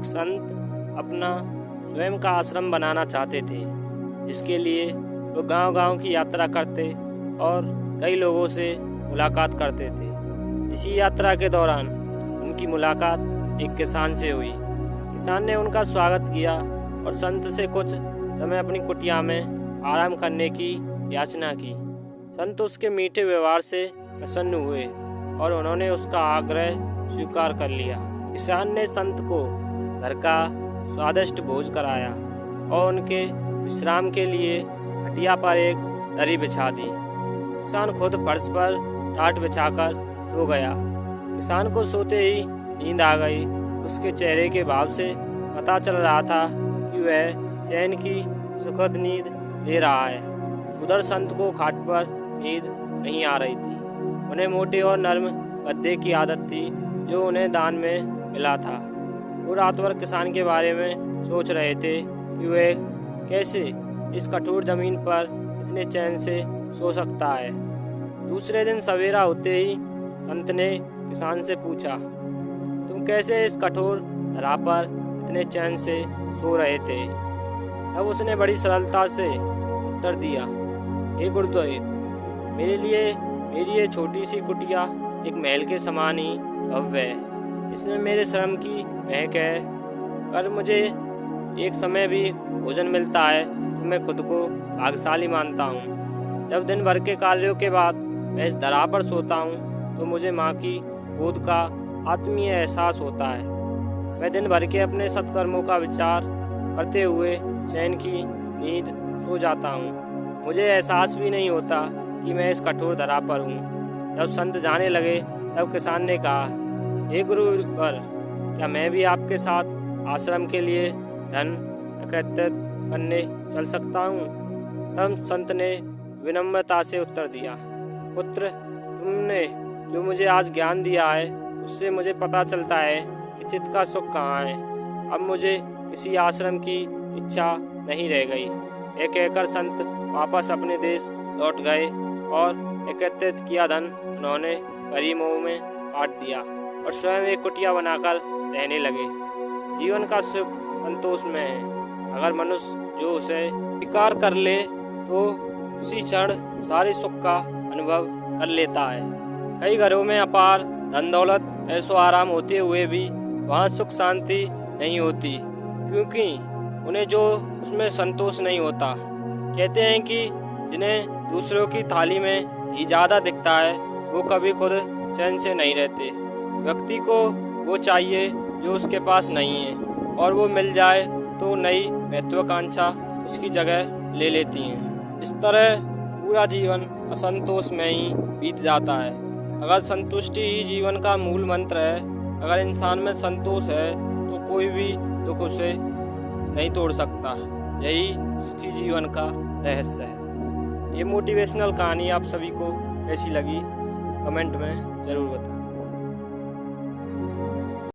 एक संत अपना स्वयं का आश्रम बनाना चाहते थे, जिसके लिए वो गांव-गांव की यात्रा करते और कई लोगों से मुलाकात करते थे। इसी यात्रा के दौरान उनकी मुलाकात एक किसान से हुई। किसान ने उनका स्वागत किया और संत से कुछ समय अपनी कुटिया में आराम करने की याचना की। संत उसके मीठे व्यवहार से प्रसन्न हुए और उन्होंने उसका आग्रह स्वीकार कर लिया। किसान ने संत को घर का स्वादिष्ट भोज कराया और उनके विश्राम के लिए खटिया पर एक दरी बिछा दी। किसान खुद फर्श पर टाट बिछाकर सो गया। किसान को सोते ही नींद आ गई। उसके चेहरे के भाव से पता चल रहा था कि वह चैन की सुखद नींद ले रहा है। उधर संत को खाट पर नींद नहीं आ रही थी। उन्हें मोटे और नर्म गद्दे की आदत थी जो उन्हें दान में मिला था। वो रात भर किसान के बारे में सोच रहे थे कि वह कैसे इस कठोर जमीन पर इतने चैन से सो सकता है। दूसरे दिन सवेरा होते ही संत ने किसान से पूछा, तुम कैसे इस कठोर धरा पर इतने चैन से सो रहे थे? तब उसने बड़ी सरलता से उत्तर दिया, हे गुरुदेव, मेरे लिए मेरी ये छोटी सी कुटिया एक महल के समान ही भव्य है। इसमें मेरे श्रम की महक है। अगर मुझे एक समय भी भोजन मिलता है तो मैं खुद को भाग्यशाली मानता हूँ। जब दिन भर के कार्यों के बाद मैं इस धरा पर सोता हूँ तो मुझे माँ की गोद का आत्मीय एहसास होता है। मैं दिन भर के अपने सत्कर्मों का विचार करते हुए चैन की नींद सो जाता हूँ। मुझे एहसास भी नहीं होता कि मैं इस कठोर धरा पर हूँ। जब संत जाने लगे तब किसान ने कहा, हे गुरुवर, क्या मैं भी आपके साथ आश्रम के लिए धन एकत्रित करने चल सकता हूँ? तब संत ने विनम्रता से उत्तर दिया, पुत्र, तुमने जो मुझे आज ज्ञान दिया है उससे मुझे पता चलता है कि चित्त का सुख कहाँ है। अब मुझे किसी आश्रम की इच्छा नहीं रह गई। यह कहकर संत वापस अपने देश लौट गए और एकत्रित किया धन उन्होंने गरीबों में बांट दिया और स्वयं एक कुटिया बनाकर रहने लगे। जीवन का सुख संतोष में है। अगर मनुष्य जो उसे स्वीकार कर ले तो उसी क्षण सारे सुख का अनुभव कर लेता है। कई घरों में अपार धन दौलत ऐशो आराम होते हुए भी वहाँ सुख शांति नहीं होती, क्योंकि उन्हें जो उसमें संतोष नहीं होता। कहते हैं कि जिन्हें दूसरों की थाली में ही ज़्यादा दिखता है वो कभी खुद चैन से नहीं रहते। व्यक्ति को वो चाहिए जो उसके पास नहीं है, और वो मिल जाए तो नई महत्वाकांक्षा उसकी जगह ले लेती हैं। इस तरह पूरा जीवन असंतोष में ही बीत जाता है। अगर संतुष्टि ही जीवन का मूल मंत्र है, अगर इंसान में संतोष है तो कोई भी दुख उसे नहीं तोड़ सकता। यही सुखी जीवन का रहस्य है। ये मोटिवेशनल कहानी आप सभी को कैसी लगी कमेंट में ज़रूर बताएं।